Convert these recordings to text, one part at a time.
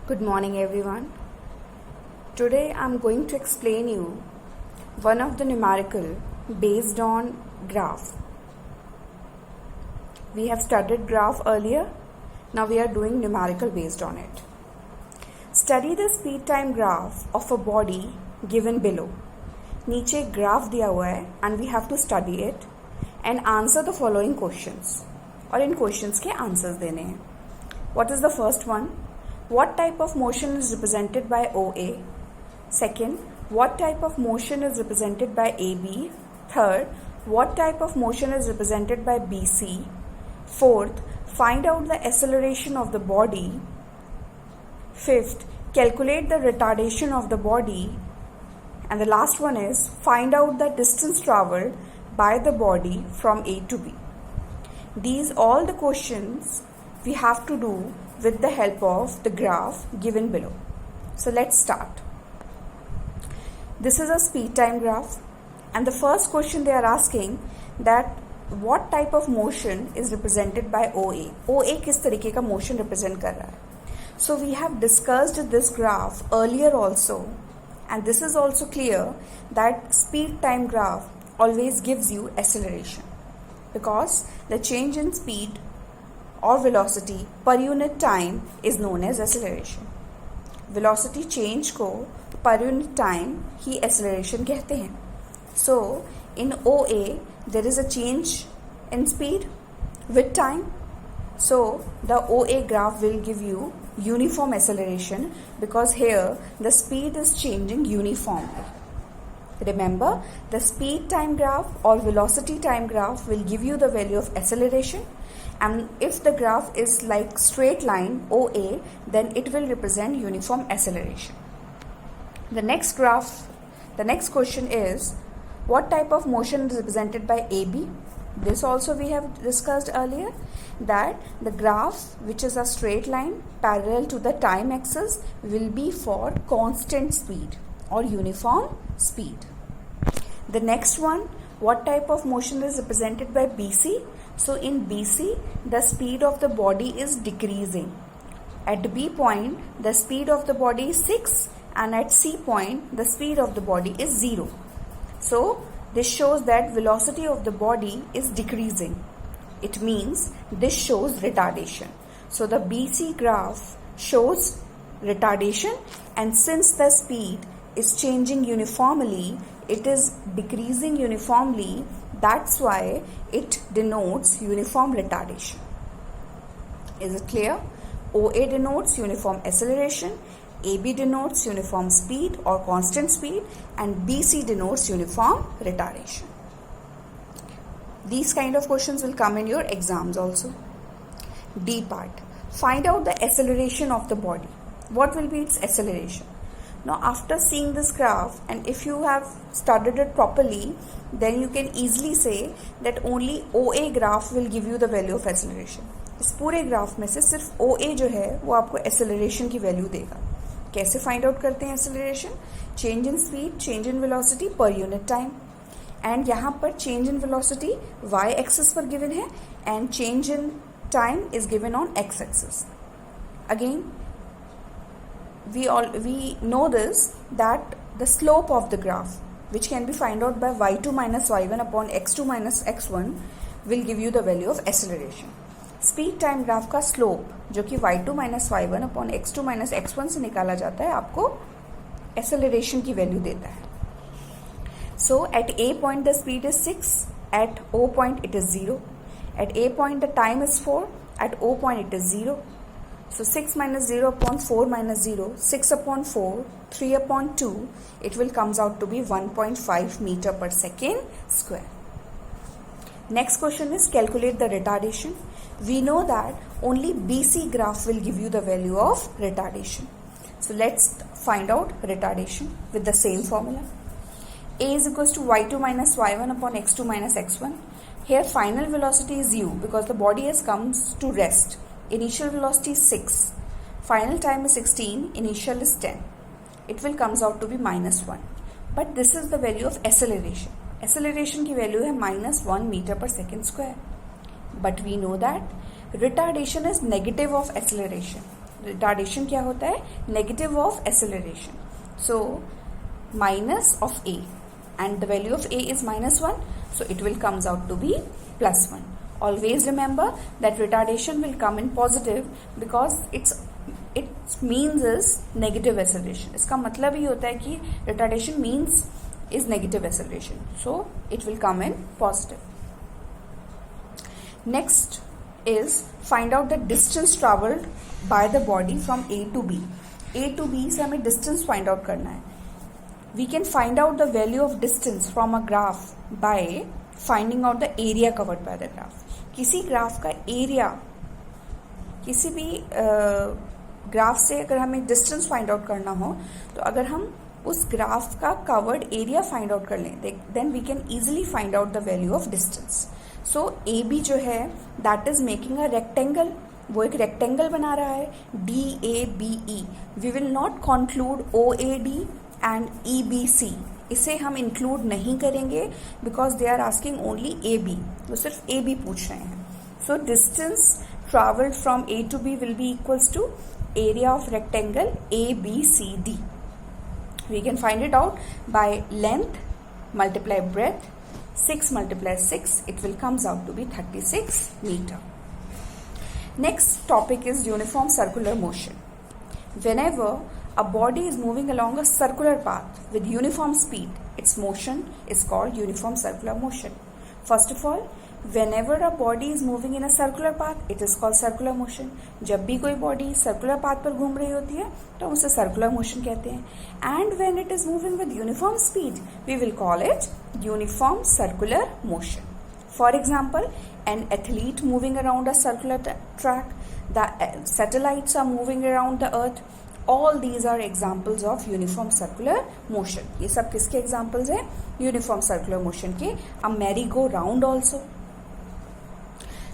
Good morning everyone. Today I am going to explain you one of the numerical based on graph. We have studied graph earlier. Now we are doing numerical based on it. Study the speed time graph of a body given below. नीचे graph दिया हुआ है and we have to study it and answer the following questions. और इन questions के answers देने हैं. What is the first one? What type of motion is represented by OA? Second, what type of motion is represented by AB? Third, what type of motion is represented by BC? Fourth, find out the acceleration of the body. Fifth, calculate the retardation of the body. And the last one is find out the distance traveled by the body from A to B. These all the questions we have to do with the help of the graph given below. So let's start. This is a speed time graph and the first question they are asking that what type of motion is represented by OA. OA किस तरीके का motion represent कर रहा है. So we have discussed this graph earlier also and this is also clear that speed time graph always gives you acceleration because the change in speed or velocity per unit time is known as acceleration. Velocity change को per unit time ही acceleration कहते हैं. So in OA there is a change in speed with time. So the OA graph will give you uniform acceleration because here the speed is changing uniformly. Remember, the speed time graph or velocity time graph will give you the value of acceleration. And if the graph is like straight line OA, then it will represent uniform acceleration. The next question is what type of motion is represented by AB? This also we have discussed earlier that the graph which is a straight line parallel to the time axis will be for constant speed or uniform speed. The next one, what type of motion is represented by BC? So in BC, the speed of the body is decreasing. At B point, the speed of the body is 6 and at C point, the speed of the body is 0. So this shows that velocity of the body is decreasing. It means this shows retardation. So the BC graph shows retardation and since the speed is changing uniformly, it is decreasing uniformly. That's why it denotes uniform retardation. Is it clear? OA denotes uniform acceleration, AB denotes uniform speed or constant speed, and BC denotes uniform retardation. These kind of questions will come in your exams also. D part. Find out the acceleration of the body. What will be its acceleration? Now after seeing this graph and if you have studied it properly, then you can easily say that only OA graph will give you the value of acceleration. इस पूरे graph में से सिर्फ OA जो है वो आपको acceleration की वैल्यू देगा. कैसे फाइंड आउट करते हैं acceleration? Change in speed, change in velocity per unit time. And यहाँ पर change in velocity y axis पर given है and change in time is given on x axis. Again, we know this that the slope of the graph which can be found out by y2 minus y1 upon x2 minus x1 will give you the value of acceleration. Speed time graph का slope जो कि y2 minus y1 upon x2 minus x1 से निकाला जाता है आपको acceleration की value देता है. So at A point the speed is 6, at O point it is 0, at A point the time is 4, at O point it is 0. So 6 minus 0 upon 4 minus 0, 6 upon 4, 3 upon 2, it will comes out to be 1.5 meter per second square. Next question is calculate the retardation. We know that only BC graph will give you the value of retardation. So let's find out retardation with the same formula. A is equals to y2 minus y1 upon x2 minus x1. Here final velocity is u because the body has comes to rest. Initial velocity is 6, final time is 16, initial is 10. It will comes out to be minus 1. But this is the value of acceleration. Acceleration की value है minus 1 meter per second square. But we know that retardation is negative of acceleration. Retardation क्या होता है? Negative of acceleration. So minus of A and the value of a is -1, so it will comes out to be +1. Always remember that retardation will come in positive because it means is negative acceleration. इसका मतलब ही होता है कि retardation means is negative acceleration, so it will come in positive. Next is find out the distance traveled by the body from A to B. A to B से हमें distance find out करना है. We can find out the value of distance from a graph by finding out the area covered by the graph. किसी graph का area, किसी भी graph से अगर हमें डिस्टेंस फाइंड आउट करना हो, तो अगर हम उस ग्राफ का कवर्ड एरिया फाइंड आउट कर लें, then we can easily find out the value of distance. So A B जो है that is making a rectangle. वो एक रेक्टेंगल बना रहा है, DABE. We will not conclude OAD and EBC. इसे हम इंक्लूड नहीं करेंगे because they are asking only AB. वो सिर्फ AB पूछ रहे हैं. So distance travelled from A to B will be equals to area of rectangle ABCD. We can find it out by length multiply breadth. 6 multiply 6, it will comes out to be 36 meter. Next topic is uniform circular motion. Whenever a body is moving along a circular path with uniform speed, its motion is called uniform circular motion. First of all, whenever a body is moving in a circular path, it is called circular motion. जब भी कोई body circular path पर घूम रही होती है तो उसे circular motion कहते हैं. And when it is moving with uniform speed, we will call it uniform circular motion. For example, an athlete moving around a circular track, the satellites are moving around the earth. All these are examples of uniform circular motion. ये सब किसके examples हैं? Uniform circular motion के. A merry-go-round also.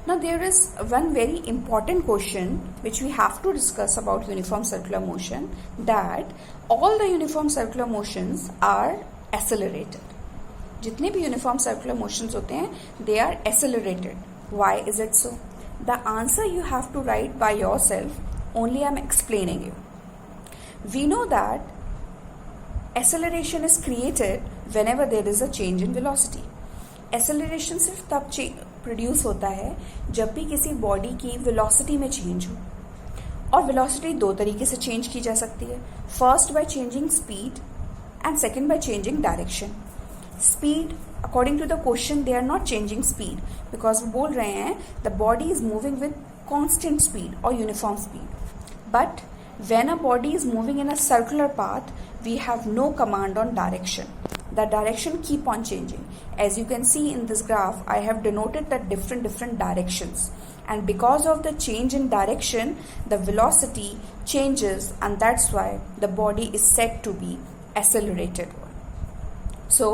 Now there is one very important question which we have to discuss about uniform circular motion, that all the uniform circular motions are accelerated. जितने भी uniform circular motions होते हैं, they are accelerated. Why is it so? The answer you have to write by yourself. Only I am explaining you. We know that acceleration is created whenever there is a change in velocity. Acceleration सिर्फ तब produce होता है जब भी किसी body की velocity में change हो. और वेलोसिटी दो तरीके से चेंज की जा सकती है. First by changing speed and second by changing direction. Speed according to the question they are not changing speed because वो बोल रहे हैं the body is moving with constant speed और uniform speed. But when a body is moving in a circular path, we have no command on direction. The direction keep on changing. As you can see in this graph, I have denoted the different directions. And because of the change in direction, the velocity changes, and that's why the body is said to be accelerated. So,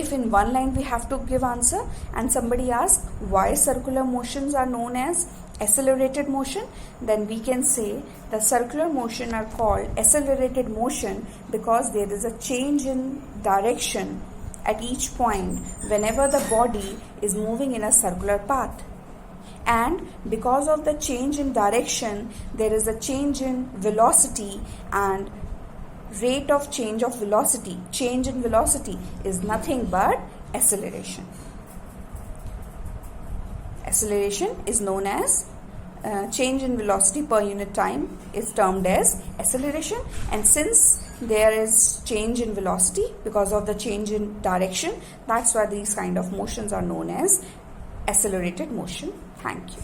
if in one line we have to give answer and somebody asks why circular motions are known as accelerated motion, then we can say the circular motion are called accelerated motion because there is a change in direction at each point whenever the body is moving in a circular path. And because of the change in direction, there is a change in velocity, and rate of change of velocity, change in velocity is nothing but acceleration. Acceleration is known as change in velocity per unit time is termed as acceleration. And since there is change in velocity because of the change in direction, that's why these kind of motions are known as accelerated motion. Thank you.